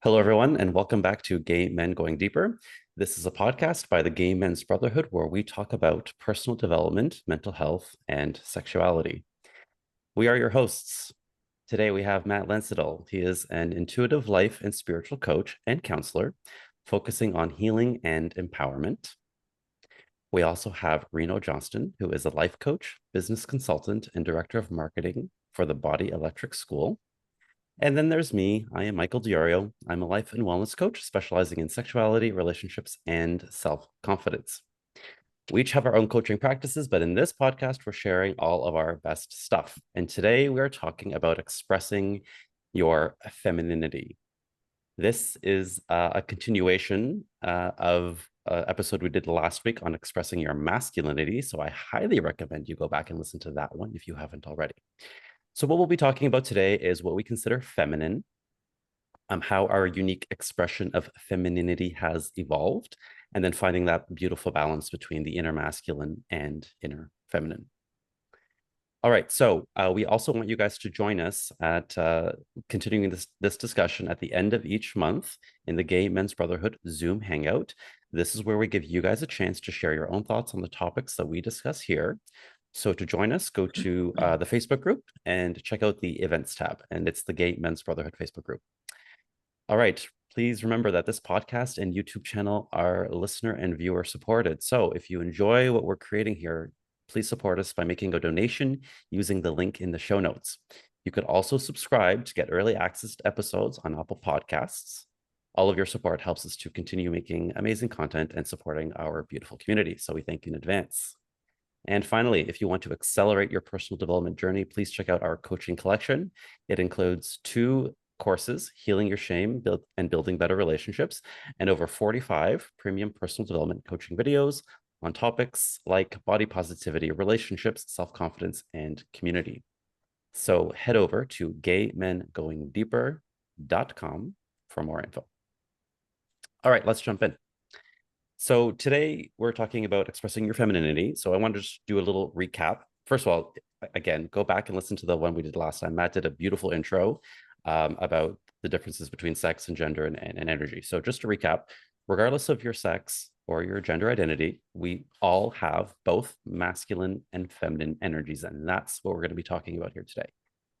Hello, everyone, and welcome back to Gay Men Going Deeper. This is a podcast by the Gay Men's Brotherhood where we talk about personal development, mental health, and sexuality. We are your hosts. Today, we have Matt Lancidel. He is an intuitive life and spiritual coach and counselor, focusing on healing and empowerment. We also have Reno Johnston, who is a life coach, business consultant, and director of marketing for the Body Electric School. And then there's me. I am Michael Diorio. I'm a life and wellness coach specializing in sexuality, relationships, and self-confidence. We each have our own coaching practices, but in this podcast, we're sharing all of our best stuff. And today we're talking about expressing your femininity. This is a continuation of an episode we did last week on expressing your masculinity. So I highly recommend you go back and listen to that one if you haven't already. So what we'll be talking about today is what we consider feminine, how our unique expression of femininity has evolved, and then finding that beautiful balance between the inner masculine and inner feminine. All right, so we also want you guys to join us at continuing this discussion at the end of each month in the Gay Men's Brotherhood Zoom Hangout. This is where we give you guys a chance to share your own thoughts on the topics that we discuss here. So to join us, go to the Facebook group and check out the events tab, and it's the Gay Men's Brotherhood Facebook group. All right, please remember that this podcast and YouTube channel are listener and viewer supported. So if you enjoy what we're creating here, please support us by making a donation using the link in the show notes. You could also subscribe to get early access to episodes on Apple Podcasts. All of your support helps us to continue making amazing content and supporting our beautiful community. So we thank you in advance. And finally, if you want to accelerate your personal development journey, please check out our coaching collection. It includes 2 courses, Healing Your Shame and Building Better Relationships, and over 45 premium personal development coaching videos on topics like body positivity, relationships, self-confidence, and community. So head over to gaymengoingdeeper.com for more info. All right, let's jump in. So today we're talking about expressing your femininity. So I want to just do a little recap. First of all, again, go back and listen to the one we did last time. Matt did a beautiful intro about the differences between sex and gender and energy. So just to recap, regardless of your sex or your gender identity, we all have both masculine and feminine energies. And that's what we're going to be talking about here today.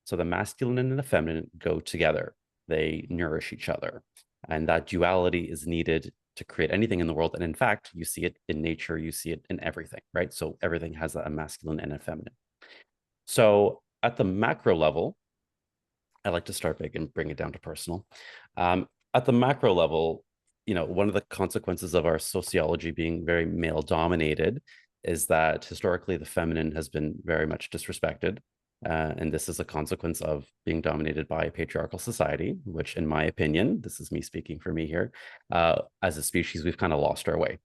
So the masculine and the feminine go together. They nourish each other. And that duality is needed to create anything in the world. And in fact, you see it in nature, you see it in everything, right? So everything has a masculine and a feminine. So at the macro level, I like to start big and bring it down to personal. At the macro level, one of the consequences of our sociology being very male dominated is that historically the feminine has been very much disrespected. And this is a consequence of being dominated by a patriarchal society, which, in my opinion, this is me speaking for me here, as a species, we've kind of lost our way.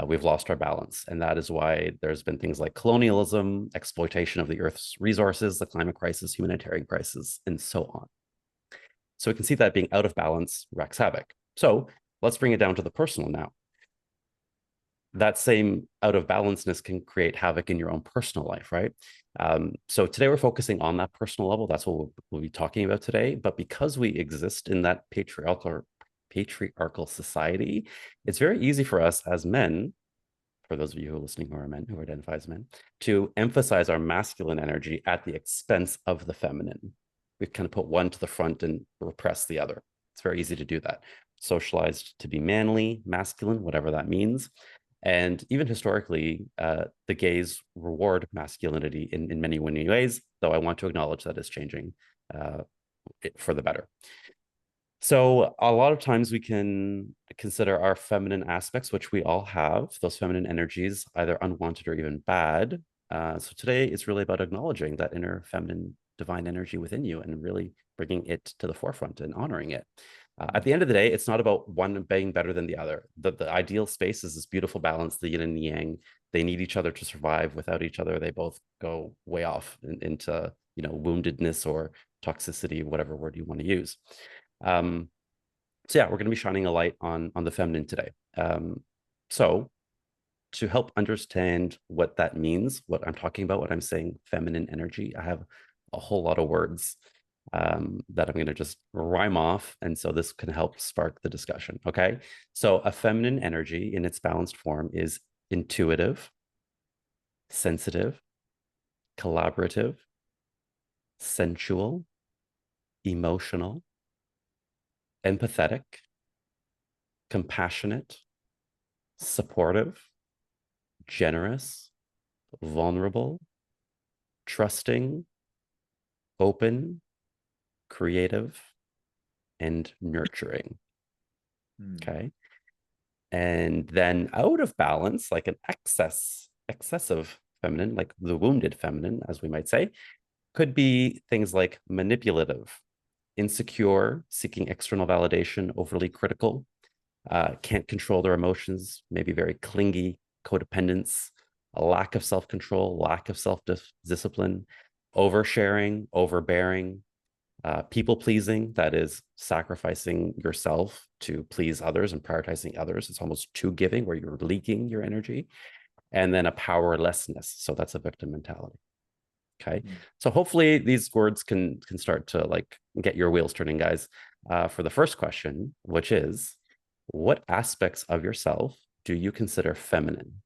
We've lost our balance. And that is why there's been things like colonialism, exploitation of the Earth's resources, the climate crisis, humanitarian crisis, and so on. So we can see that being out of balance wreaks havoc. So let's bring it down to the personal now. That same out of balanceness can create havoc in your own personal life, right? So today we're focusing on that personal level. That's what we'll be talking about today. But because we exist in that patriarchal society, it's very easy for us as men, for those of you who are listening who are men, who identify as men, to emphasize our masculine energy at the expense of the feminine. We kind of put one to the front and repress the other. It's very easy to do that. Socialized to be manly, masculine, whatever that means. And even historically, the gays reward masculinity in many, many ways, though I want to acknowledge that it's changing for the better. So a lot of times we can consider our feminine aspects, which we all have, those feminine energies, either unwanted or even bad. So today it's really about acknowledging that inner feminine divine energy within you and really bringing it to the forefront and honoring it. At the end of the day, it's not about one being better than the other. The ideal space is this beautiful balance, the yin and the yang. They need each other to survive. Without each other, they both go way off into woundedness or toxicity, whatever word you want to use. So yeah, we're going to be shining a light on the feminine today. So to help understand what that means, what I'm talking about, what I'm saying, feminine energy, I have a whole lot of words. that I'm going to just rhyme off. And so this can help spark the discussion. Okay. So a feminine energy in its balanced form is intuitive, sensitive, collaborative, sensual, emotional, empathetic, compassionate, supportive, generous, vulnerable, trusting, open, creative, and nurturing. Okay. And then out of balance, like an excessive feminine, like the wounded feminine, as we might say, could be things like manipulative, insecure, seeking external validation, overly critical, can't control their emotions, maybe very clingy, codependence, a lack of self control, lack of self discipline, oversharing, overbearing, people pleasing, that is sacrificing yourself to please others and prioritizing others. It's almost too giving, where you're leaking your energy. And then a powerlessness. So that's a victim mentality. Okay. So hopefully these words can start to like get your wheels turning, guys. For the first question, which is, what aspects of yourself do you consider feminine?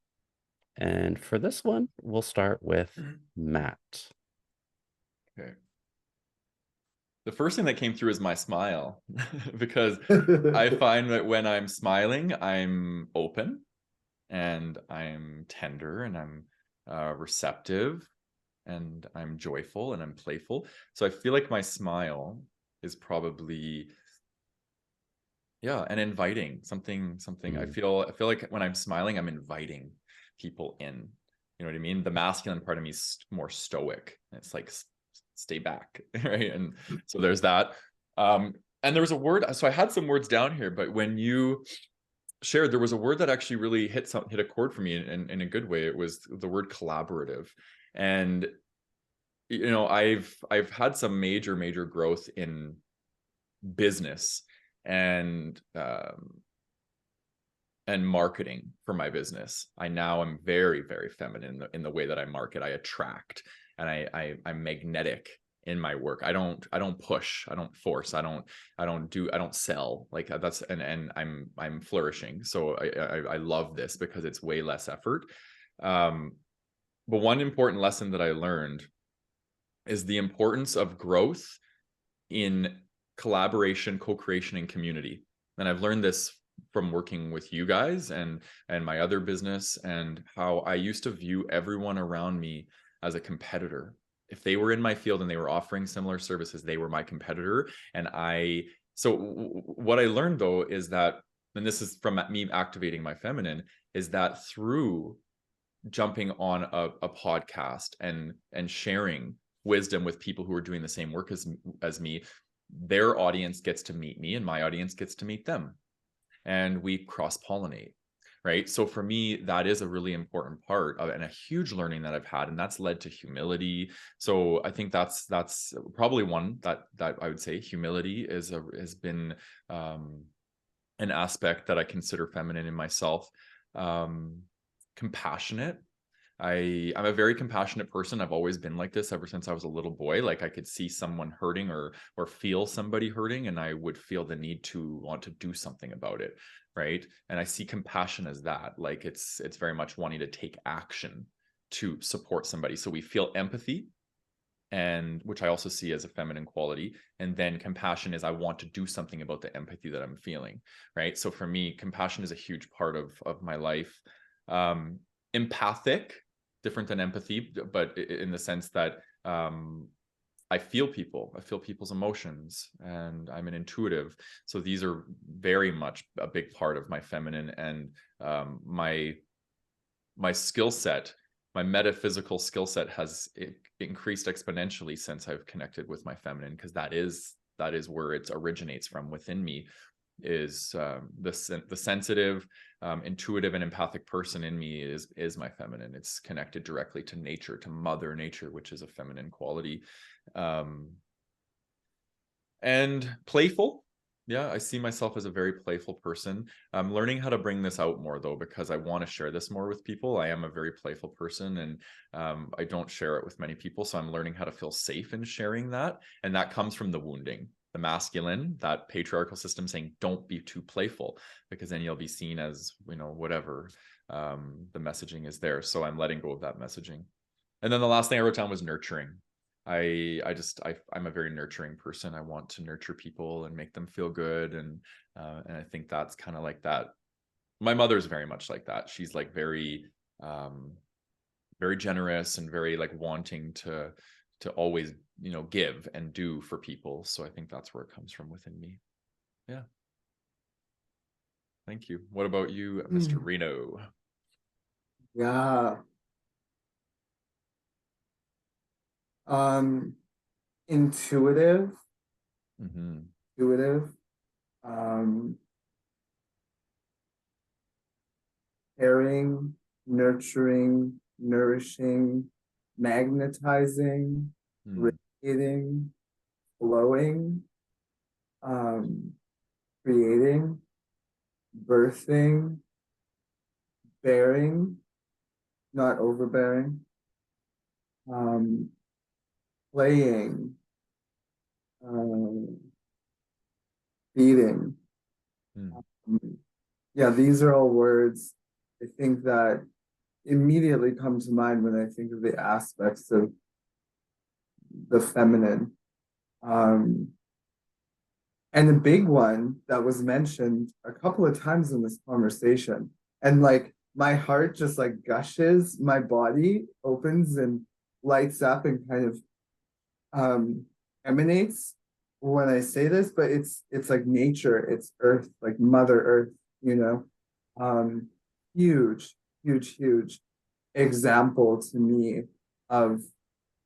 And for this one, we'll start with Matt. Okay. The first thing that came through is my smile, because I find that when I'm smiling, I'm open and I'm tender and I'm receptive and I'm joyful and I'm playful. So I feel like my smile is probably, yeah, and inviting something. I feel like when I'm smiling, I'm inviting people in. You know what I mean? The masculine part of me is more stoic. It's like stay back, right? And so there's that. And there was a word. So I had some words down here, but when you shared, there was a word that actually really hit a chord for me in a good way. It was the word collaborative. And you know, I've had some major growth in business and marketing for my business. I now am very feminine in the way that I market. I attract, and I'm magnetic in my work. I don't push, I don't force, I don't sell. Like that's and I'm flourishing. So I love this because it's way less effort. But one important lesson that I learned is the importance of growth in collaboration, co-creation, and community. And I've learned this from working with you guys and my other business, and how I used to view everyone around me as a competitor. If they were in my field and they were offering similar services, they were my competitor. And what I learned though is that, and this is from me activating my feminine, is that through jumping on a podcast and sharing wisdom with people who are doing the same work as me, their audience gets to meet me and my audience gets to meet them, and we cross pollinate, right? So for me, that is a really important part of, and a huge learning that I've had, and that's led to humility. So I think that's probably one that I would say humility has been an aspect that I consider feminine in myself. Compassionate. I'm a very compassionate person. I've always been like this ever since I was a little boy. Like I could see someone hurting or feel somebody hurting, and I would feel the need to want to do something about it, right? And I see compassion as that. Like it's very much wanting to take action to support somebody. So we feel empathy, and which I also see as a feminine quality. And then compassion is I want to do something about the empathy that I'm feeling, right? So for me, compassion is a huge part of my life. Empathic, different than empathy, but in the sense that I feel people's emotions, and I'm an intuitive. So these are very much a big part of my feminine, and my skill set, my metaphysical skill set has increased exponentially since I've connected with my feminine, because that is where it originates from within me, is the sensitive, intuitive, and empathic person in me is my feminine. It's connected directly to nature, to Mother Nature, which is a feminine quality. And playful. Yeah, I see myself as a very playful person. I'm learning how to bring this out more though, because I want to share this more with people. I am a very playful person, and I don't share it with many people. So I'm learning how to feel safe in sharing that. And that comes from the wounding, the masculine, that patriarchal system saying, don't be too playful, because then you'll be seen as, whatever the messaging is there. So I'm letting go of that messaging. And then the last thing I wrote down was nurturing. I'm a very nurturing person. I want to nurture people and make them feel good, and I think that's kind of like that. My mother's very much like that. She's like um very generous and very like wanting to always give and do for people. So I think that's where it comes from within me. Yeah. Thank you. What about you, Mr. Mm. Reno? Yeah. Um, intuitive, Mm-hmm. intuitive, um, caring, nurturing, nourishing, magnetizing, Mm. radiating, flowing, um, creating, birthing, bearing, not overbearing, um, playing, um, feeding. Mm. Yeah, these are all words I think that immediately come to mind when I think of the aspects of the feminine. Um, and the big one that was mentioned a couple of times in this conversation, and like my heart just like gushes, my body opens and lights up and kind of um emanates when I say this, but it's like nature, it's earth, like Mother Earth, you know. Um, huge, huge, huge example to me of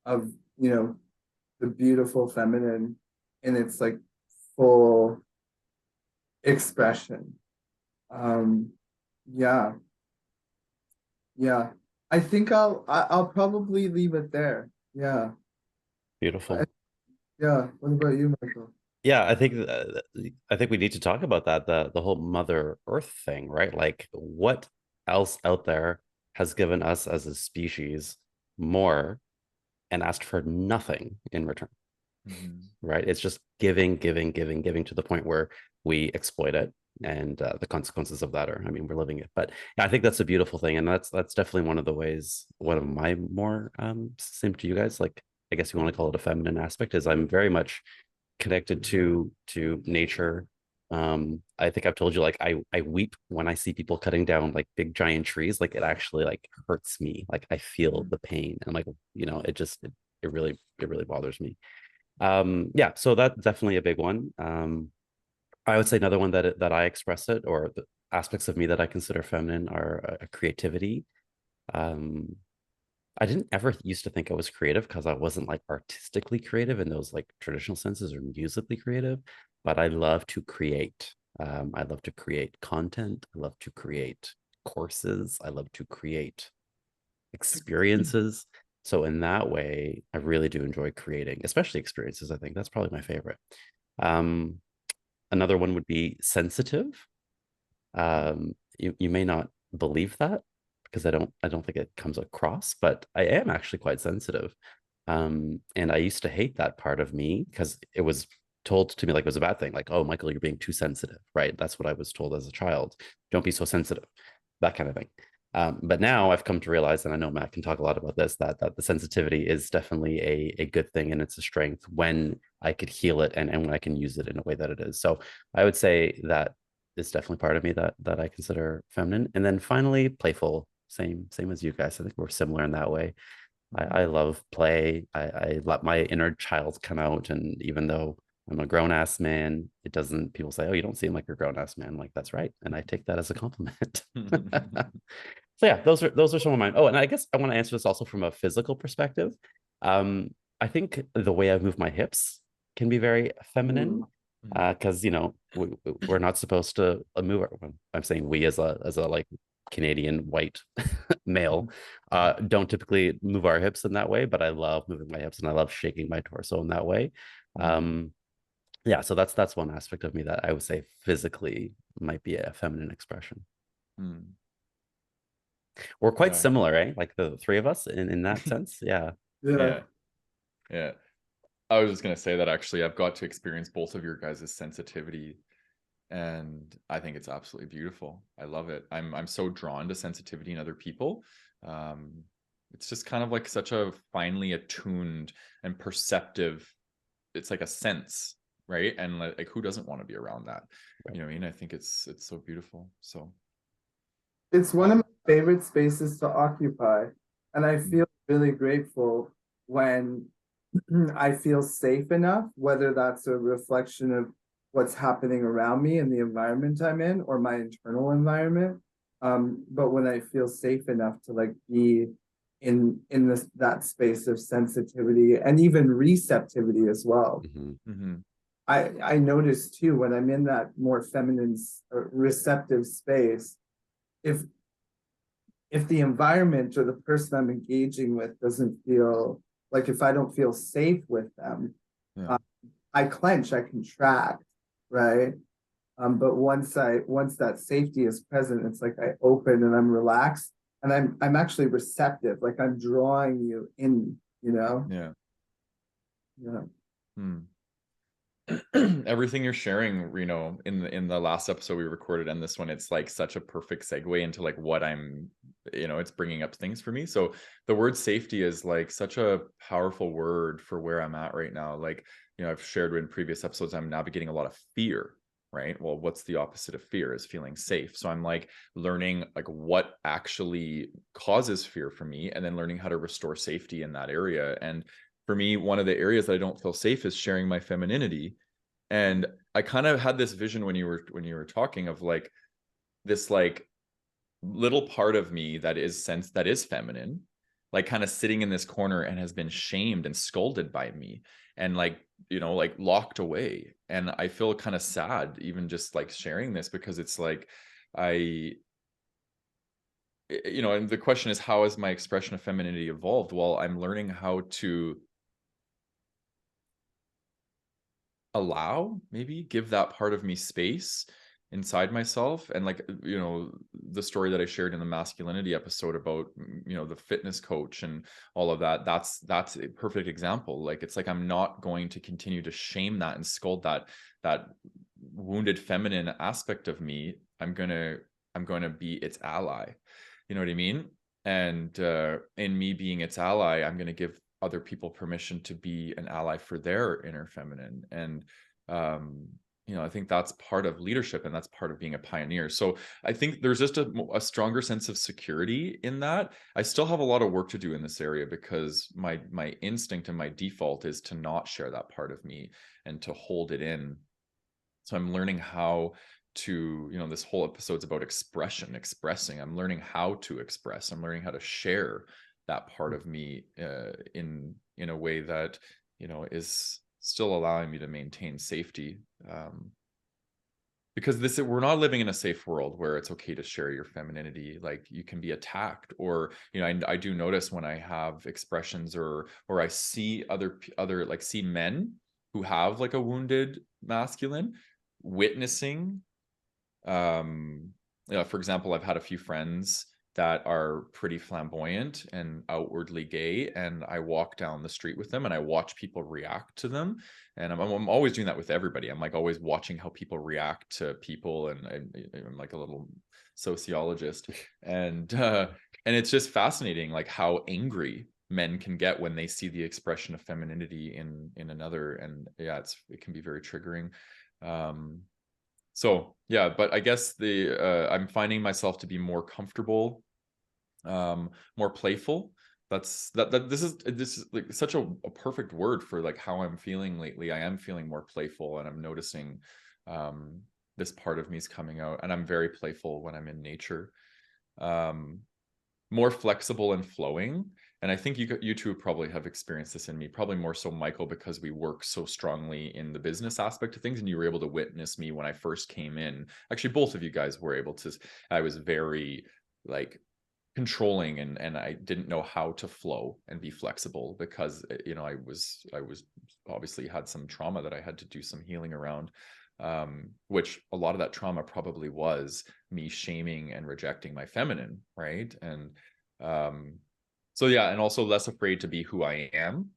of the beautiful feminine in its like full expression. Um, yeah, yeah. I think I'll probably leave it there. Yeah. I, Beautiful. yeah. What about you, Michael? Yeah, I think we need to talk about that, the whole Mother Earth thing, right? Like what else out there has given us as a species more and asked for nothing in return, Mm-hmm. right? It's just giving, giving, giving, giving to the point where we exploit it, and the consequences of that are, I mean, we're living it. But yeah, I think that's a beautiful thing, and that's definitely one of the ways. One of my more same to you guys, like I guess you want to call it a feminine aspect, is I'm very much connected to nature. I think I've told you, like I weep when I see people cutting down like big giant trees. Like it actually like hurts me. Like I feel the pain, and like it really bothers me. Yeah, so that's definitely a big one. I would say another one that I express it, or the aspects of me that I consider feminine, are creativity. um I didn't ever used to think I was creative because I wasn't like artistically creative in those like traditional senses or musically creative, but I love to create. I love to create content. I love to create courses. I love to create experiences. So in that way, I really do enjoy creating, especially experiences. I think that's probably my favorite. Um, Another one would be sensitive. You may not believe that because I don't think it comes across, but I am actually quite sensitive. And I used to hate that part of me because it was told to me like it was a bad thing, like, oh, Michael, you're being too sensitive, right? That's what I was told as a child. Don't be so sensitive, that kind of thing. But now I've come to realize, and I know Matt can talk a lot about this, that the sensitivity is definitely a good thing, and it's a strength when I could heal it, and when I can use it in a way that it is. So I would say that is definitely part of me that I consider feminine. And then finally, playful. Same as you guys. I think we're similar in that way. I love play. I let my inner child come out, and even though I'm a grown ass man, it doesn't. People say, "Oh, you don't seem like you're a grown ass man." I'm like, that's right, and I take that as a compliment. So yeah, those are some of mine. Oh, and I guess I want to answer this also from a physical perspective. I think the way I move my hips can be very feminine, because we're not supposed to move our, I'm saying we as a like Canadian white male don't typically move our hips in that way, but I love moving my hips and I love shaking my torso in that way. um Yeah, so that's one aspect of me that I would say physically might be a feminine expression. Hmm. We're quite Yeah. similar, right? Like the three of us in that sense. Yeah. Yeah. Yeah. Yeah. I was just gonna say that actually I've got to experience both of your guys' sensitivity, and I think it's absolutely beautiful. I love it. I'm so drawn to sensitivity in other people. Um, it's just kind of like such a finely attuned and perceptive. It's like a sense, right? And like who doesn't want to be around that? Right. You know what I mean? I think it's so beautiful. So It's one of my favorite spaces to occupy. And I feel really grateful when I feel safe enough, whether that's a reflection of what's happening around me and the environment I'm in or my internal environment. But when I feel safe enough to like be in this that space of sensitivity and even receptivity as well. Mhm. mm-hmm. I notice too when I'm in that more feminine receptive space, if the environment or the person I'm engaging with doesn't feel like if I don't feel safe with them, Yeah. uh, I clench, I contract, right? But once that safety is present, it's like I open and I'm relaxed and I'm actually receptive, like I'm drawing you in, you know? Yeah. Yeah. Hmm. Everything you're sharing, in the last episode we recorded and this one, it's like such a perfect segue into like what I'm, it's bringing up things for me. So the word safety is like such a powerful word for where I'm at right now. Like, I've shared in previous episodes, I'm navigating a lot of fear, right? Well, what's the opposite of fear is feeling safe. So I'm like learning like what actually causes fear for me and then learning how to restore safety in that area. And for me, one of the areas that I don't feel safe is sharing my femininity. And I kind of had this vision when you were talking of like this like little part of me that is feminine, like kind of sitting in this corner and has been shamed and scolded by me and like, like locked away. And I feel kind of sad even just like sharing this because it's like I and the question is, how has my expression of femininity evolved? Well, I'm learning how to maybe give that part of me space inside myself. And like, the story that I shared in the masculinity episode about, the fitness coach and all of that, that's a perfect example. Like, it's like I'm not going to continue to shame that and scold that wounded feminine aspect of me. I'm going to be its ally. You know what I mean? And in me being its ally, I'm going to give other people permission to be an ally for their inner feminine. And um I think that's part of leadership and that's part of being a pioneer. So I think there's just a stronger sense of security in that. I still have a lot of work to do in this area because my instinct and my default is to not share that part of me and to hold it in. So I'm learning how to, this whole episode's about expressing. I'm learning how to express. I'm learning how to share that part of me in a way that, is still allowing me to maintain safety. Because we're not living in a safe world where it's okay to share your femininity. Like, you can be attacked, or I do notice when I have expressions or I see other like see men who have like a wounded masculine witnessing, for example, I've had a few friends that are pretty flamboyant and outwardly gay, and I walk down the street with them and I watch people react to them. And I'm always doing that with everybody. I'm like always watching how people react to people, and I'm like a little sociologist. And it's just fascinating like how angry men can get when they see the expression of femininity in another. And yeah, it can be very triggering. So yeah, but I guess I'm finding myself to be more comfortable, more playful. This is like such a perfect word for like how I'm feeling lately. I am feeling more playful, and I'm noticing um this part of me is coming out, and I'm very playful when I'm in nature. Um More flexible and flowing. And I think you two probably have experienced this in me, probably more so Michael, because we work so strongly in the business aspect of things, and you were able to witness me when I first came in. Actually, both of you guys were able to. I was very like controlling, and I didn't know how to flow and be flexible because I was obviously had some trauma that I had to do some healing around, which a lot of that trauma probably was me shaming and rejecting my feminine, right? And so yeah, and also less afraid to be who I am,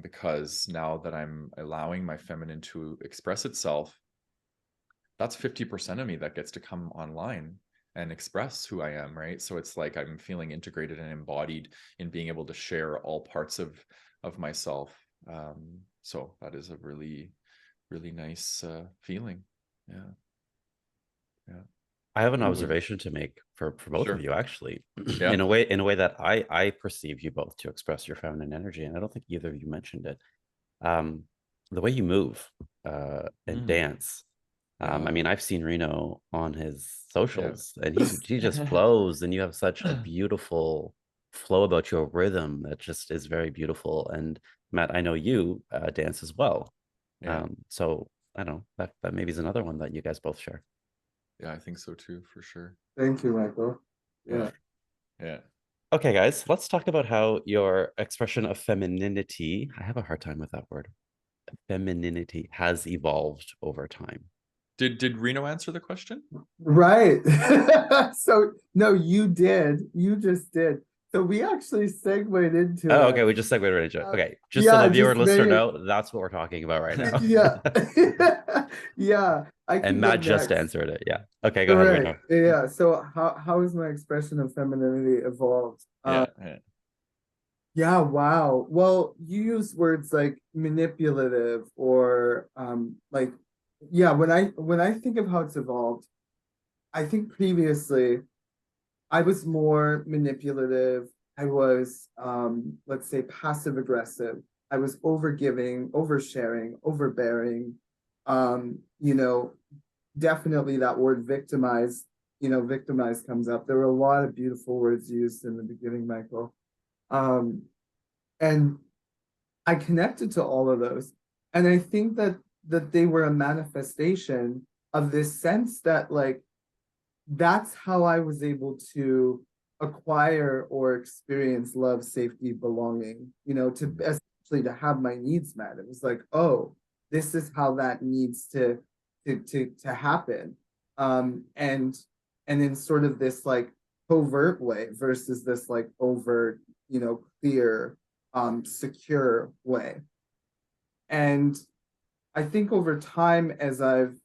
because now that I'm allowing my feminine to express itself, that's 50% of me that gets to come online and express who I am, right? So it's like I'm feeling integrated and embodied in being able to share all parts of myself. So that is a really, really nice feeling. Yeah. Yeah. I have an Ooh, observation to make for both of sure. you, actually, Yeah. in a way that I perceive you both to express your feminine energy, and I don't think either of you mentioned it. Um, the way you move and Mm, dance. I yeah. mean, I've seen Reno on his Yeah. socials, and he just flows, and you have such a beautiful flow about your rhythm that just is very beautiful. And Matt, I know you dance as well, Yeah. so I don't know, that maybe is another one that you guys both share. Yeah, I think so too, for sure. Thank you, Michael. Yeah. Yeah. Yeah. Okay, guys, let's talk about how your expression of femininity, I have a hard time with that word, femininity has evolved over time. Did Reno answer the question? Right. So no, you did. You just did. So we actually segued into Oh, it. okay. We just segued right into it. Okay. Just so Yeah, the viewer just and listener very know, that's what we're talking about right now. yeah. Yeah, I And can go Matt just next. answered it. Yeah. Okay, go ahead, Correct. Reno. Yeah. So how has my expression of femininity evolved? Yeah. Yeah. Yeah, wow. Well, you use words like manipulative or like yeah, when I think of how it's evolved, I think previously I was more manipulative. I was let's say passive aggressive. I was overgiving, oversharing, overbearing. You know, definitely that word victimize, victimize comes up. There were a lot of beautiful words used in the beginning, Michael. Um, and I connected to all of those. And I think that they were a manifestation of this sense that like that's how I was able to acquire or experience love, safety, belonging, to essentially to have my needs met. It was like, oh, this is how that needs to happen. And in sort of this like covert way versus this like overt, clear, secure way. And I think over time, as I've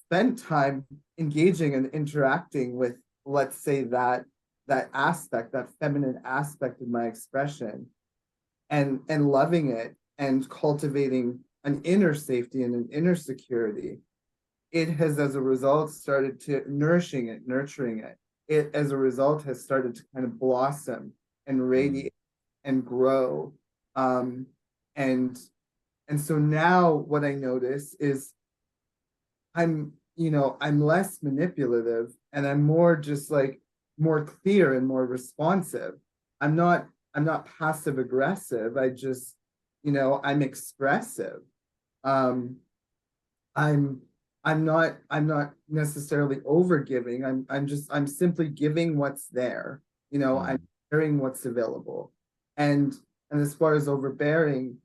spent time engaging and interacting with, let's say, that aspect, that feminine aspect of my expression, and loving it and cultivating an inner safety and an inner security, it has as a result started to nourishing it, nurturing it. It as a result has started to kind of blossom and Mm, radiate and grow. Um, and and so now what I notice is I'm less manipulative and I'm more just like more clear and more responsive. I'm not passive aggressive. I'm expressive. Um, I'm I'm not necessarily over giving. I'm simply giving what's there. I'm mm, sharing what's available. And and as far as overbearing,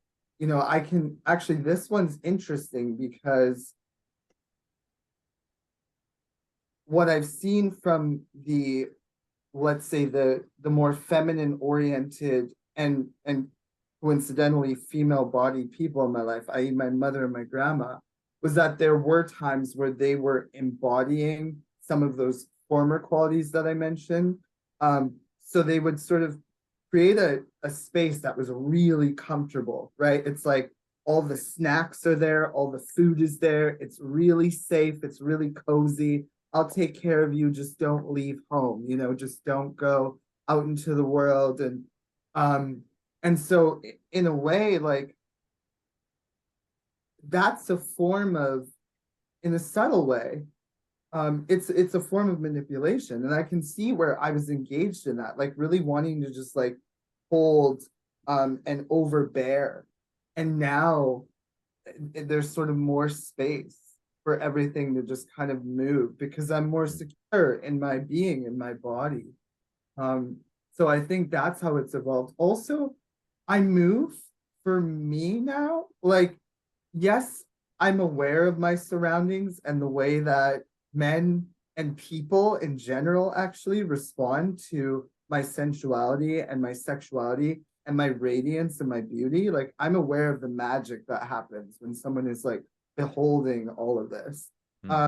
I can actually this one's interesting because what I've seen from the, let's say, the more feminine oriented and coincidentally female bodied people in my life, i.e. my mother and my grandma, was that there were times where they were embodying some of those former qualities that I mentioned. So they would sort of create a space that was really comfortable, right? It's like all the snacks are there, all the food is there, it's really safe, it's really cozy. I'll take care of you, just don't leave home, just don't go out into the world. Um and so in a way, like that's a form of, in a subtle way, it's a form of manipulation. And I can see where I was engaged in that, like really wanting to just like hold and overbear. And now there's sort of more space. for everything to just kind of move because I'm more secure in my being, in my body. So I think that's how it's evolved. Also, I move for me now. Like, yes, I'm aware of my surroundings and the way that men and people in general actually respond to my sensuality and my sexuality and my radiance and my beauty. Like, I'm aware of the magic that happens when someone is like beholding all of this. Uh,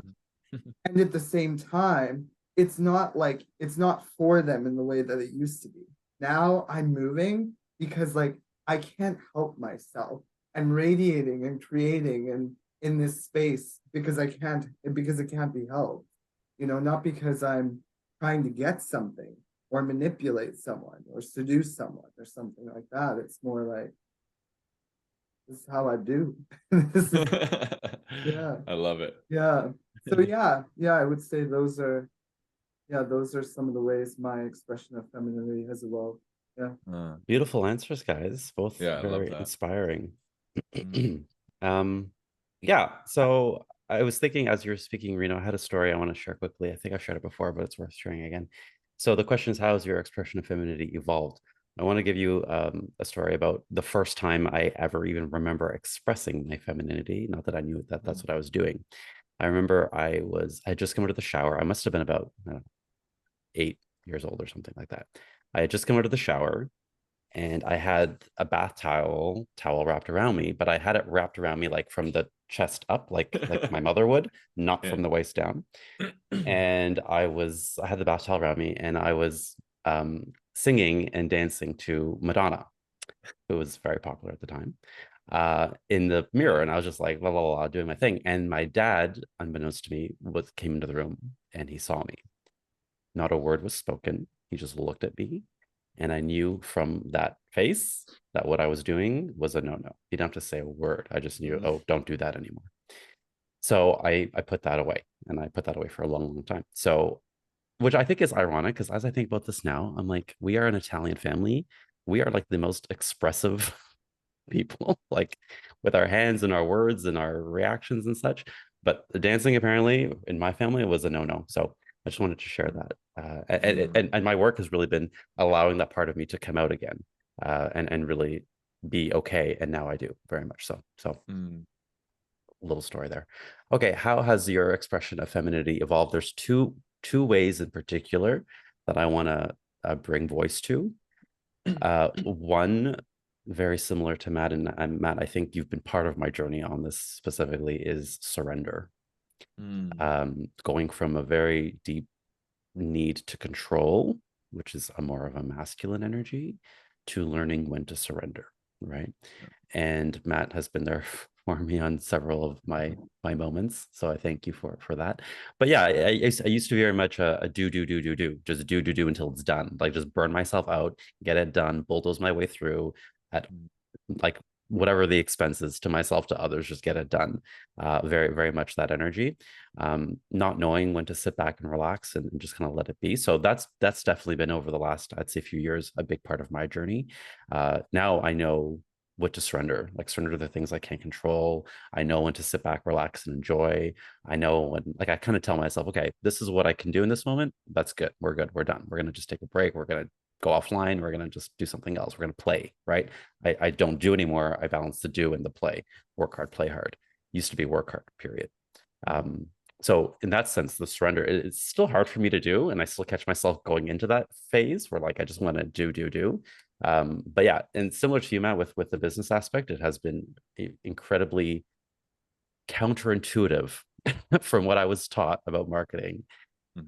Mhm. and at the same time, it's not for them in the way that it used to be. Now I'm moving because like I can't help myself and radiating and creating and in this space because it can't be helped. You know, not because I'm trying to get something or manipulate someone or seduce someone or something like that. It's more like this is how I do. This is yeah, I love it. yeah. So yeah, I would say those are some of the ways my expression of femininity has evolved. Yeah. Beautiful answers, guys. Both Yeah, I love very that. inspiring. Mm. Yeah. So I was thinking as you were speaking, Reno, I had a story I want to share quickly. I think I've shared it before, but it's worth sharing again. So the question is, how has your expression of femininity evolved? I want to give you a story about the first time I ever even remember expressing my femininity. Not that I knew that that's what I was doing. I remember I had just come out of the shower. I must have been about 8 years old or something like that. I had just come out of the shower and I had a bath towel wrapped around me, but I had it wrapped around me like from the chest up, like my mother would, not Yeah. from the waist down. And I had the bath towel around me, and I was singing and dancing to Madonna, who was very popular at the time, in the mirror, and I was just like la la la doing my thing. And my dad, unbeknownst to me, came into the room and he saw me. Not a word was spoken. He just looked at me. And I knew from that face that what I was doing was a no-no. You don't have to say a word. I just knew, oh, don't do that anymore. So I put that away, and I put that away for a long, long time. So, which I think is ironic because as I think about this now, I'm like, we are an Italian family. We are like the most expressive people, like with our hands and our words and our reactions and such. But the dancing apparently in my family was a no-no. So I just wanted to share that. And my work has really been allowing that part of me to come out again, and really be okay. And now I do very much so. So Mm. little story there. Okay, how has your expression of femininity evolved? There's two ways in particular that I want to bring voice to. One very similar to Matt, and Matt, I think you've been part of my journey on this specifically, is surrender. Mm. Going from a very deep need to control, which is a more of a masculine energy, to learning when to surrender, right? And Matt has been there for me on several of my moments, so I thank you for that. But yeah, I used to be very much a do, just do until it's done, like just burn myself out, get it done, bulldoze my way through at like whatever the expenses to myself, to others, just get it done. Very, very much that energy. Not knowing when to sit back and relax and just kind of let it be. So that's definitely been over the last, I'd say, few years, a big part of my journey. Now I know what to surrender, like surrender to the things I can't control. I know when to sit back, relax, and enjoy. I know when, like, I kind of tell myself, okay, this is what I can do in this moment. That's good. We're good. We're done. We're going to just take a break. We're going to go offline. We're going to just do something else. We're going to play, right? I don't do anymore. I balance the do and the play. Work hard, play hard. Used to be work hard, period. So in that sense, the surrender, it's still hard for me to do. And I still catch myself going into that phase where like, I just want to do. But yeah, and similar to you, Matt, with the business aspect, it has been incredibly counterintuitive from what I was taught about marketing.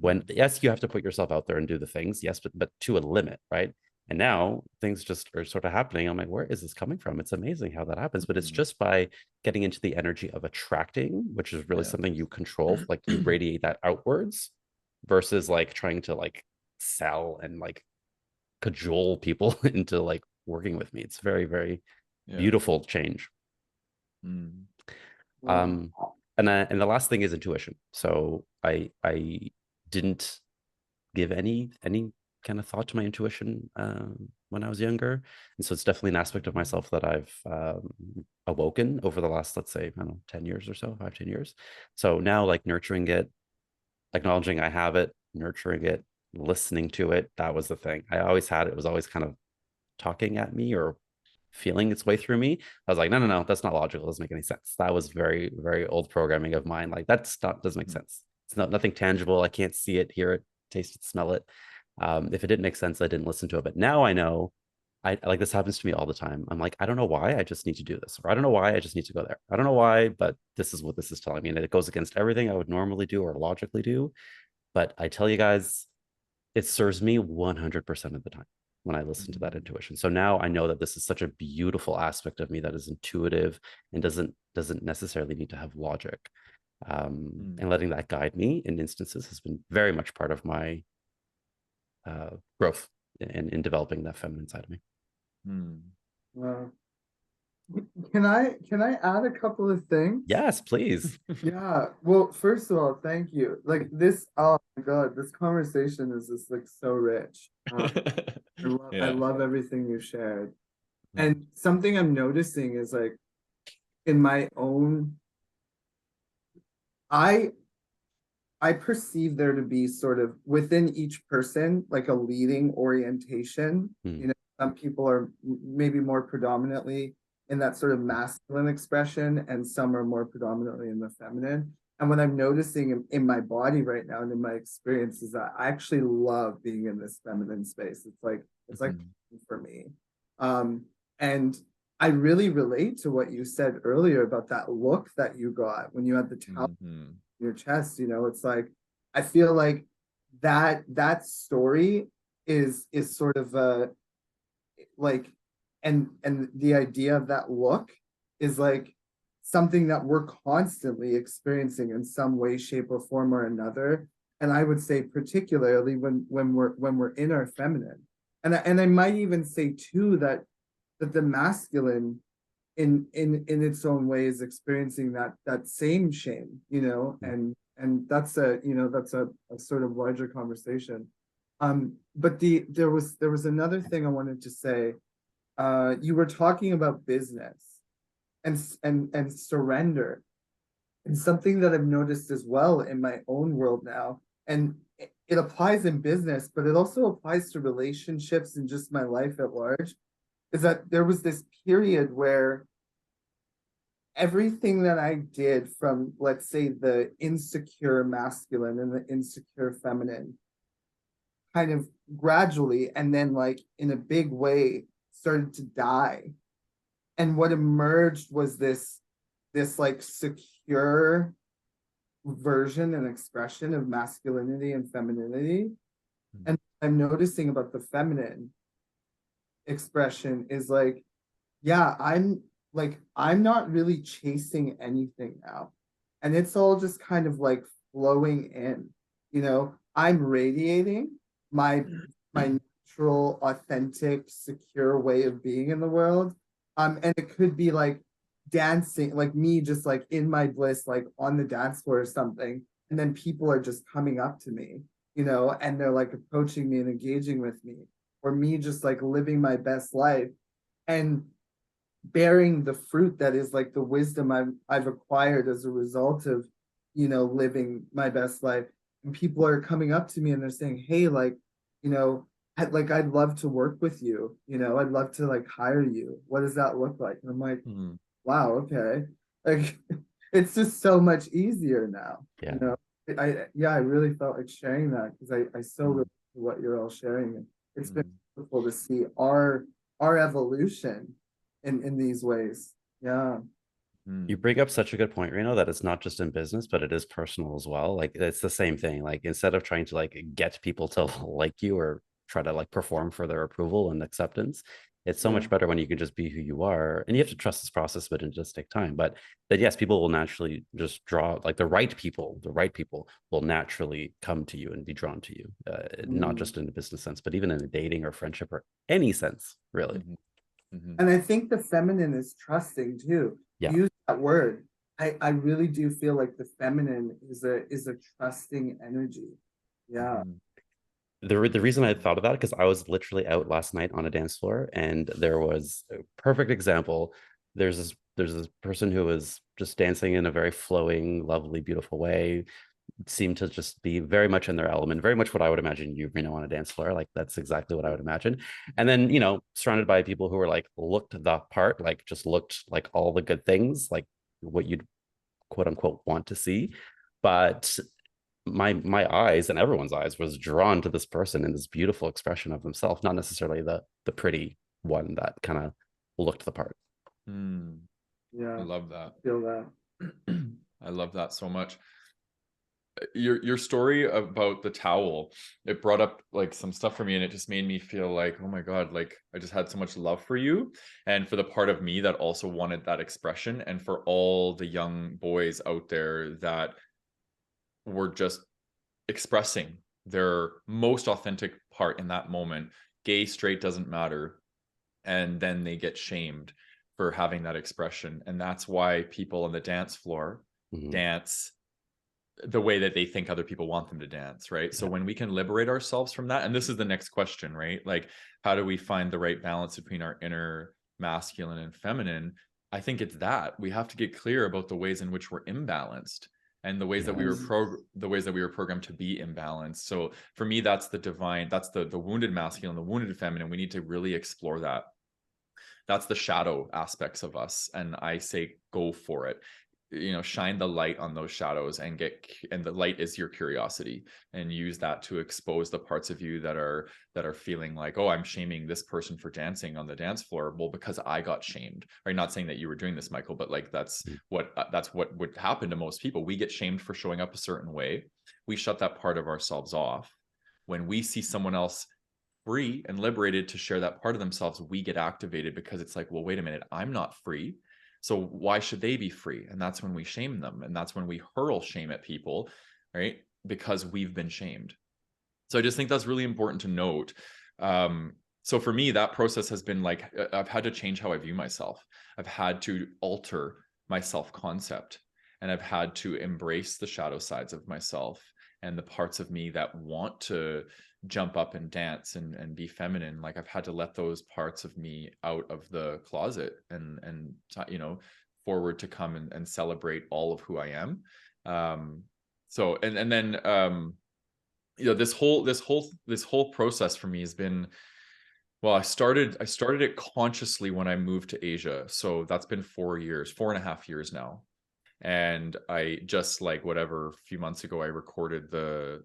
When yes, you have to put yourself out there and do the things, yes, but to a limit, right? And now things just are sort of happening. I'm like, where is this coming from? It's amazing how that happens, but it's just by getting into the energy of attracting, which is really something you control, like you radiate that outwards versus like trying to like sell and like cajole people into like working with me. It's very, very beautiful change. And the last thing is intuition. So I didn't give any kind of thought to my intuition when I was younger, and so it's definitely an aspect of myself that I've awoken over the last, let's say, I don't know, 10 years or so, 5, 10 years. So now, like, nurturing it, acknowledging I have it, nurturing it, listening to it, that was the thing. I always had it. It was always kind of talking at me or feeling its way through me. I was like, no, no, no, that's not logical. It doesn't make any sense. That was very, very old programming of mine. Like, that's not, doesn't make sense. It's not nothing tangible. I can't see it, hear it, taste it, smell it. If it didn't make sense, I didn't listen to it. But now I know, I like, this happens to me all the time. I'm like, I don't know why, I just need to do this, or I don't know why, I just need to go there. I don't know why, but this is what this is telling me. And it goes against everything I would normally do or logically do. But I tell you guys, it serves me 100% of the time when I listen to that intuition. So now I know that this is such a beautiful aspect of me that is intuitive and doesn't necessarily need to have logic. And letting that guide me in instances has been very much part of my growth in developing that feminine side of me. Wow. Can I add a couple of things? Yes, please. Yeah. Well, first of all, thank you. Like this, oh my God, this conversation is just like so rich. I love everything you shared. And something I'm noticing is like in my own, I perceive there to be sort of within each person like a leading orientation. You know, some people are maybe more predominantly in that sort of masculine expression, and some are more predominantly in the feminine. And what I'm noticing in my body right now and in my experience is that I actually love being in this feminine space. It's like for me. And I really relate to what you said earlier about that look that you got when you had the towel in your chest. You know, it's like I feel like that story is sort of a like and the idea of that look is like something that we're constantly experiencing in some way, shape, or form or another. And I would say particularly when we're in our feminine. And I might even say too that the masculine in its own way is experiencing that same shame, you know, and that's a, you know, that's a sort of larger conversation. But there was another thing I wanted to say. You were talking about business and surrender, and something that I've noticed as well in my own world now, and it applies in business, but it also applies to relationships and just my life at large, is that there was this period where everything that I did from, let's say, the insecure masculine and the insecure feminine kind of gradually and then like in a big way started to die. And what emerged was this like secure version and expression of masculinity and femininity. And I'm noticing about the feminine expression is like, yeah, I'm not really chasing anything now. And it's all just kind of like flowing in, you know, I'm radiating my natural, authentic, secure way of being in the world. And it could be like dancing, like me just like in my bliss, like on the dance floor or something. And then people are just coming up to me, you know, and they're like approaching me and engaging with me, or me just like living my best life and bearing the fruit that is like the wisdom I've acquired as a result of, you know, living my best life. And people are coming up to me and they're saying, hey, like, you know, I'd love to work with you, you know, I'd love to like hire you. What does that look like? And I'm like, wow, okay. Like it's just so much easier now. Yeah. You know, I really felt like sharing that because I so relate to what you're all sharing. And it's been beautiful to see our evolution in these ways. Yeah. You bring up such a good point, Reno, that it's not just in business, but it is personal as well. Like it's the same thing. Like instead of trying to like get people to like you or try to like perform for their approval and acceptance, it's so much better when you can just be who you are. And you have to trust this process, but it does take time. But that yes, people will naturally just draw like the right people will naturally come to you and be drawn to you, not just in a business sense, but even in a dating or friendship or any sense, really. And I think the feminine is trusting too. Yeah. Use that word. I really do feel like the feminine is a trusting energy. Yeah. The reason I thought of that because I was literally out last night on a dance floor and there was a perfect example. There's this there's this person who was just dancing in a very flowing, lovely, beautiful way, seemed to just be very much in their element, very much what I would imagine you know, on a dance floor. Like that's exactly what I would imagine. And then, you know, surrounded by people who were like looked the part, like just looked like all the good things, like what you'd quote unquote want to see. But my eyes and everyone's eyes was drawn to this person and this beautiful expression of themselves, not necessarily the pretty one that kind of looked the part. I Yeah, love that. feel that. I love that so much. Your story about the towel, it brought up like some stuff for me, and it just made me feel like, oh my God, like I just had so much love for you and for the part of me that also wanted that expression, and for all the young boys out there that were just expressing their most authentic part in that moment. Gay, straight, doesn't matter. And then they get shamed for having that expression. And that's why people on the dance floor dance the way that they think other people want them to dance, right? So when we can liberate ourselves from that, and this is the next question, right? Like, how do we find the right balance between our inner masculine and feminine? I think it's that we have to get clear about the ways in which we're imbalanced and the ways that we were programmed to be imbalanced. So for me, that's the divine, that's the wounded masculine, the wounded feminine. We need to really explore that. That's the shadow aspects of us, and I say go for it. You know, shine the light on those shadows and the light is your curiosity, and use that to expose the parts of you that are feeling like, oh, I'm shaming this person for dancing on the dance floor. Well, because I got shamed. Right? Not saying that you were doing this, Michael, but like that's what would happen to most people. We get shamed for showing up a certain way. We shut that part of ourselves off. When we see someone else free and liberated to share that part of themselves, we get activated, because it's like, well, wait a minute, I'm not free, so why should they be free? And that's when we shame them, and that's when we hurl shame at people, right? Because we've been shamed. So I just think that's really important to note. So for me, that process has been like, I've had to change how I view myself. I've had to alter my self-concept, and I've had to embrace the shadow sides of myself and the parts of me that want to jump up and dance and be feminine. Like I've had to let those parts of me out of the closet and you know, forward to come and celebrate all of who I am. So and then you know, this whole process for me has been, well, I started it consciously when I moved to Asia. So that's been 4.5 years now. And I just, like, whatever, a few months ago, I recorded the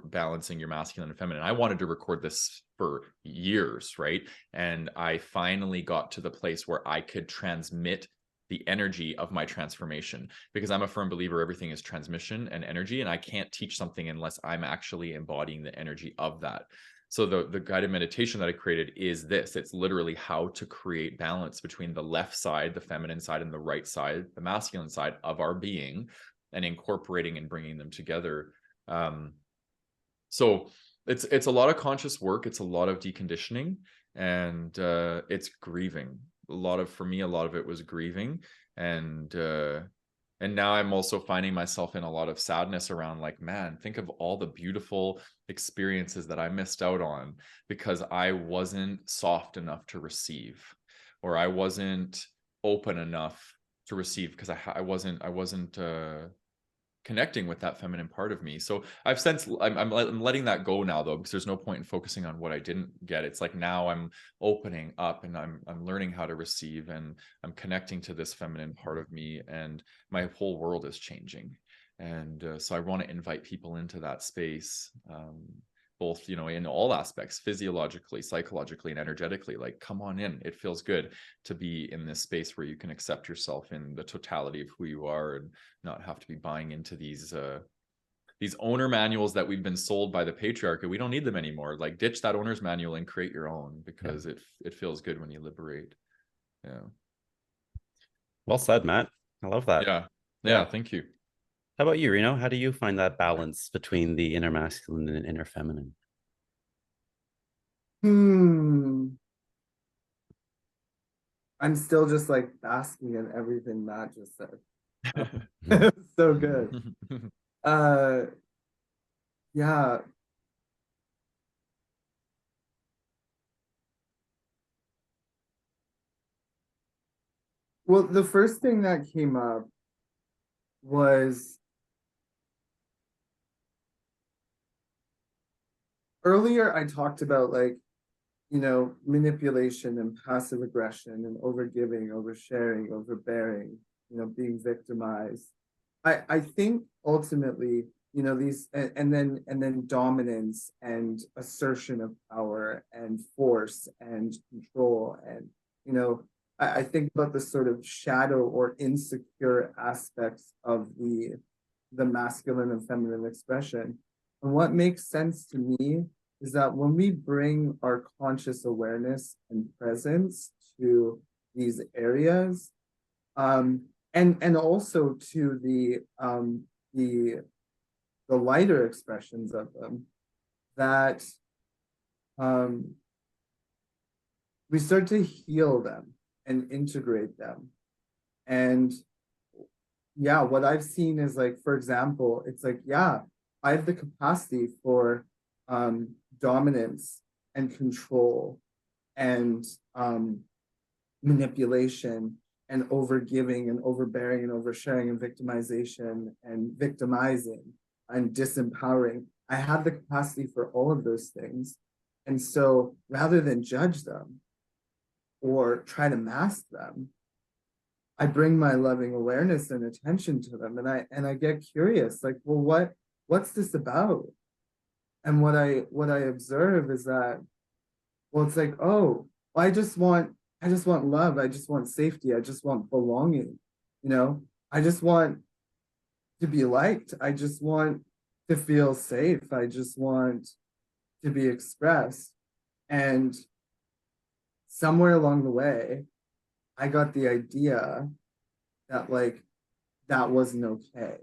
balancing your masculine and feminine. I wanted to record this for years, right? And I finally got to the place where I could transmit the energy of my transformation, because I'm a firm believer everything is transmission and energy, and I can't teach something unless I'm actually embodying the energy of that. So the guided meditation that I created is this. It's literally how to create balance between the left side, the feminine side, and the right side, the masculine side of our being, and incorporating and bringing them together. So it's a lot of conscious work. It's a lot of deconditioning, and it's grieving. For me, a lot of it was grieving, and now I'm also finding myself in a lot of sadness around, like, man, think of all the beautiful experiences that I missed out on because I wasn't soft enough to receive, or I wasn't open enough to receive because I wasn't connecting with that feminine part of me. So I've sensed I'm letting that go now, though, because there's no point in focusing on what I didn't get. It's like now I'm opening up, and I'm learning how to receive, and I'm connecting to this feminine part of me, and my whole world is changing. And so I want to invite people into that space, both, you know, in all aspects, physiologically, psychologically, and energetically. Like, come on in. It feels good to be in this space where you can accept yourself in the totality of who you are, and not have to be buying into these owner manuals that we've been sold by the patriarchy. We don't need them anymore. Like, ditch that owner's manual and create your own, because it feels good when you liberate. Yeah. Well said, Matt. I love that. Yeah. Thank you. How about you, Reno? How do you find that balance between the inner masculine and inner feminine? I'm still just like basking in everything Matt just said. So good. Yeah. Well, the first thing that came up was earlier I talked about like, manipulation and passive aggression and overgiving, oversharing, overbearing, being victimized. I think ultimately, these and then dominance and assertion of power and force and control and I think about the sort of shadow or insecure aspects of the masculine and feminine expression. And what makes sense to me is that when we bring our conscious awareness and presence to these areas, and also to the lighter expressions of them, that um, we start to heal them and integrate them. And yeah, what I've seen is like, for example, it's like, yeah, I have the capacity for dominance and control and manipulation and overgiving and overbearing and oversharing and victimization and victimizing and disempowering. I have the capacity for all of those things. And so rather than judge them or try to mask them, I bring my loving awareness and attention to them, and I get curious, like, well, what's this about? And what I observe is that, well, it's like, oh, well, I just want love, I just want safety, I just want belonging, I just want to be liked, I just want to feel safe, I just want to be expressed. And somewhere along the way, I got the idea that like that wasn't okay,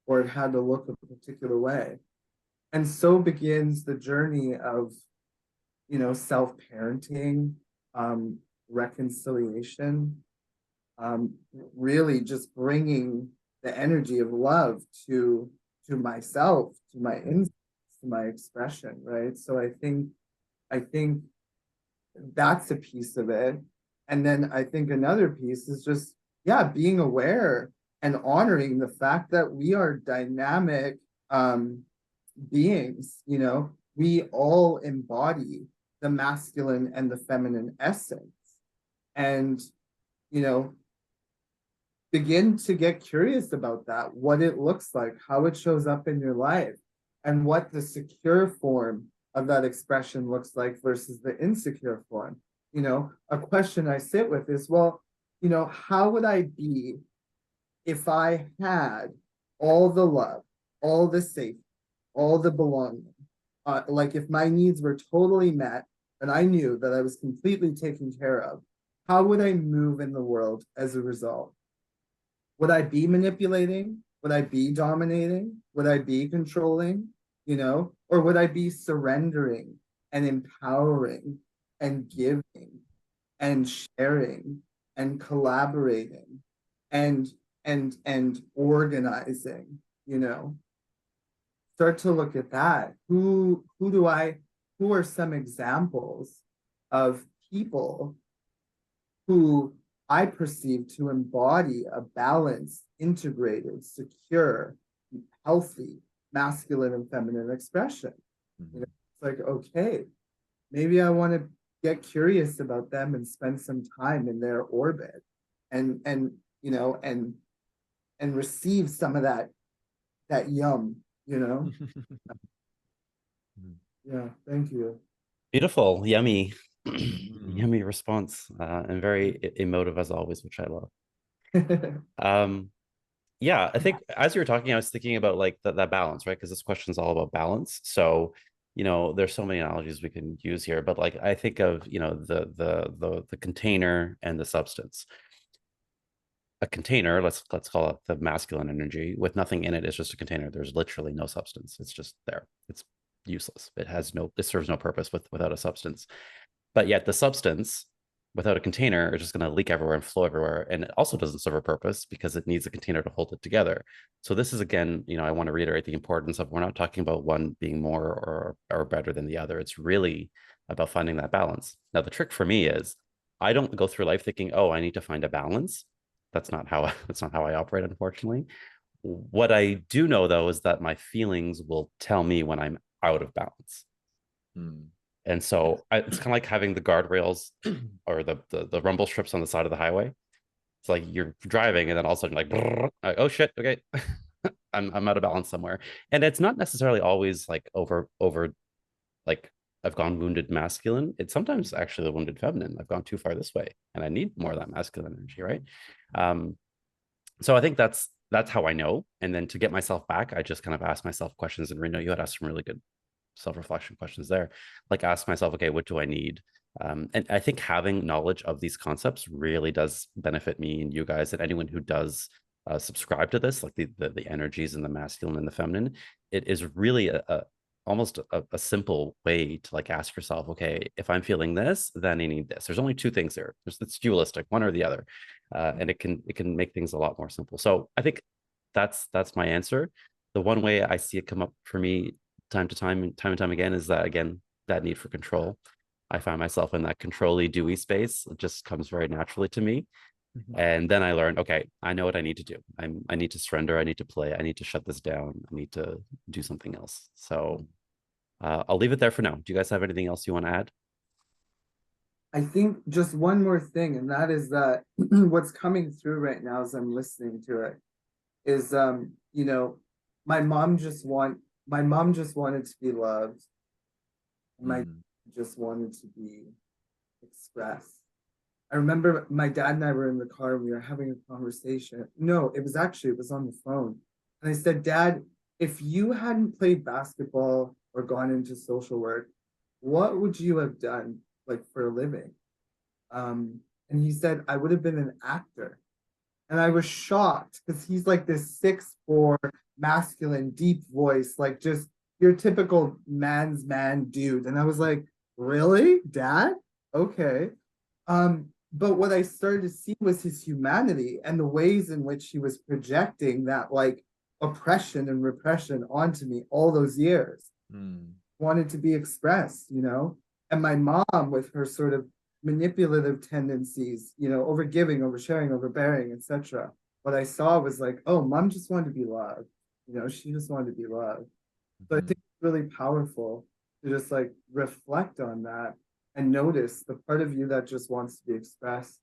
or it had to look a particular way. And so begins the journey of, self-parenting, reconciliation, really just bringing the energy of love to myself, to my instincts, to my expression, right? So I think that's a piece of it. And then I think another piece is just, yeah, being aware and honoring the fact that we are dynamic beings, we all embody the masculine and the feminine essence. And, you know, begin to get curious about that, what it looks like, how it shows up in your life, and what the secure form of that expression looks like versus the insecure form. A question I sit with is, well, how would I be if I had all the love, all the safety, all the belonging? Like if my needs were totally met and I knew that I was completely taken care of, how would I move in the world as a result? Would I be manipulating? Would I be dominating? Would I be controlling? Or would I be surrendering and empowering and giving and sharing and collaborating and and organizing? Start to look at that. Who are some examples of people who I perceive to embody a balanced, integrated, secure, healthy, masculine and feminine expression? It's like, okay, maybe I want to get curious about them and spend some time in their orbit and and receive some of that yum. Yeah, thank you. Beautiful, yummy, yummy response, and very emotive as always, which I love. Yeah, I think as you were talking, I was thinking about like that balance, right? Because this question is all about balance. So, there's so many analogies we can use here, but like I think of, the container and the substance. A container, let's call it the masculine energy, with nothing in it, is just a container. There's literally no substance. It's just there. It's useless. It serves no purpose without a substance. But yet the substance without a container is just going to leak everywhere and flow everywhere. And it also doesn't serve a purpose because it needs a container to hold it together. So this is, again, I want to reiterate the importance of, we're not talking about one being more or better than the other. It's really about finding that balance. Now, the trick for me is I don't go through life thinking, oh, I need to find a balance. That's not how that's not how I operate, unfortunately. What I do know though is that my feelings will tell me when I'm out of balance. Mm. And so it's kind of like having the guardrails or the rumble strips on the side of the highway. It's like you're driving and then all of a sudden like, like oh shit, okay, I'm out of balance somewhere. And it's not necessarily always like over like I've gone wounded masculine. It's sometimes actually the wounded feminine. I've gone too far this way, and I need more of that masculine energy, right? So I think that's how I know. And then to get myself back, I just kind of ask myself questions. And Reno, you had asked some really good self-reflection questions there. Like ask myself, okay, what do I need? And I think having knowledge of these concepts really does benefit me and you guys and anyone who does subscribe to this, like the energies and the masculine and the feminine. It is really almost a simple way to like ask yourself, okay, if I'm feeling this, then I need this. There's only two things there. It's dualistic, one or the other, and it can make things a lot more simple. So I think that's my answer. The one way I see it come up for me time and time again is that again that need for control. I find myself in that control-y, dewy space. It just comes very naturally to me. And then I learned, okay, I know what I need to do. I need to surrender. I need to play. I need to shut this down. I need to do something else. So I'll leave it there for now. Do you guys have anything else you want to add? I think just one more thing, and that is that what's coming through right now as I'm listening to it is you know, my mom just wanted to be loved. And my just wanted to be expressed. I remember my dad and I were in the car and we were having a conversation. No, it was on the phone. And I said, Dad, if you hadn't played basketball or gone into social work, what would you have done like for a living? And he said, I would have been an actor. And I was shocked because he's like this 6'4" masculine, deep voice, like just your typical man's man dude. And I was like, really, Dad? Okay. But what I started to see was his humanity and the ways in which he was projecting that like oppression and repression onto me all those years. Wanted to be expressed, you know? And my mom with her sort of manipulative tendencies, you know, over giving, oversharing, overbearing, etc. What I saw was like, oh, mom just wanted to be loved. You know, she just wanted to be loved. So I think it's really powerful to just like reflect on that and notice the part of you that just wants to be expressed,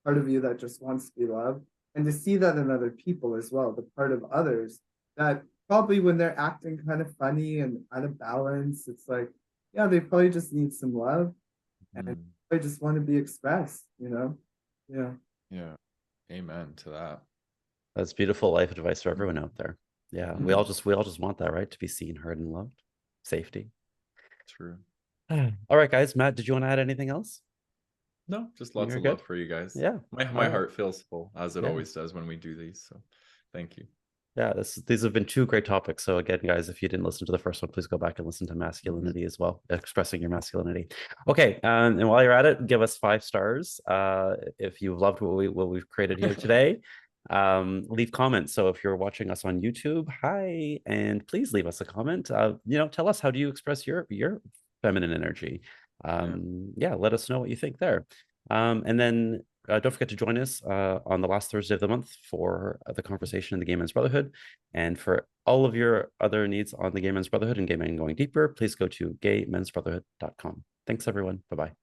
part of you that just wants to be loved, and to see that in other people as well, the part of others that probably when they're acting kind of funny and out of balance, it's like, yeah, they probably just need some love and I just want to be expressed, you know? Yeah. Yeah. Amen to that. That's beautiful life advice for everyone out there. Yeah, we all just want that, right? To be seen, heard, and loved. Safety. True. All right, guys. Matt, did you want to add anything else? No, just lots You're of good? love for you guys. Yeah. My heart feels full as it always does when we do these. So thank you. Yeah, these have been two great topics. So again, guys, if you didn't listen to the first one, please go back and listen to masculinity as well, expressing your masculinity. Okay, and while you're at it, give us 5 stars if you've loved what we've created here today. Leave comments. So if you're watching us on YouTube, hi, and please leave us a comment. You know, tell us, how do you express your feminine energy? Yeah, let us know what you think there. And then don't forget to join us on the last Thursday of the month for the conversation in the Gay Men's Brotherhood. And for all of your other needs on the Gay Men's Brotherhood and Gay Men Going Deeper, please go to gaymensbrotherhood.com. Thanks, everyone. Bye-bye.